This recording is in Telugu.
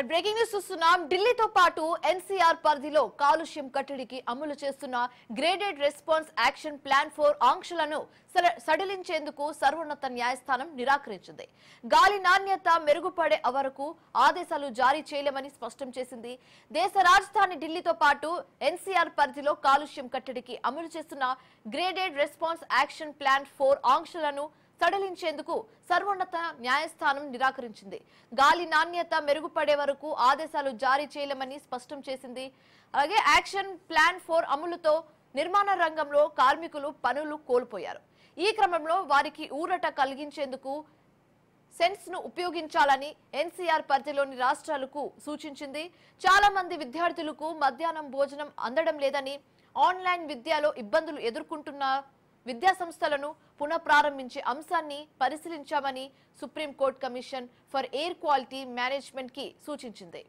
బ్రేకింగ్ న్యూస్ చూస్తున్నాం. ఢిల్లీతో పాటు ఎన్సీఆర్ పరిధిలో కాలుష్యం కట్టడికి అమలు చేస్తున్న గ్రేడెడ్ రెస్పాన్స్ యాక్షన్ ప్లాన్ 4 ఆంక్షలను సడలించేందుకు సర్వోన్నత న్యాయస్థానం నిరాకరించింది. గాలి నాణ్యత మెరుగుపడే వరకు ఆదేశాలు జారీ చేయలేమని స్పష్టం చేసింది. దేశ రాజధాని ఢిల్లీతో పాటు ఎన్సీఆర్ పరిధిలో కాలుష్యం కట్టడికి అమలు చేస్తున్న గ్రేడెడ్ రెస్పాన్స్ యాక్షన్ ప్లాన్ 4 ఆంక్షలను సడలించేందుకు సర్వోన్నత న్యాయస్థానం నిరాకరించింది. గాలి నాణ్యత మెరుగుపడే వరకు ఆదేశాలు జారీ చేయలేమని స్పష్టం చేసింది. అలాగే యాక్షన్ ప్లాన్ 4 అమలుతో నిర్మాణ రంగంలో కార్మికులు పనులు కోల్పోయారు. ఈ క్రమంలో వారికి ఊరట కలిగించేందుకు సెన్స్ ను ఉపయోగించాలని ఎన్సీఆర్ పరిధిలోని రాష్ట్రాలకు సూచించింది. చాలా మంది విద్యార్థులకు మధ్యాహ్నం భోజనం అందడం లేదని, ఆన్లైన్ విద్యలో ఇబ్బందులు ఎదుర్కొంటున్న విద్యా సంస్థలను పునఃప్రారంభించే అంశాన్ని పరిశీలించామని supreme court commission for air quality management కి సూచించింది.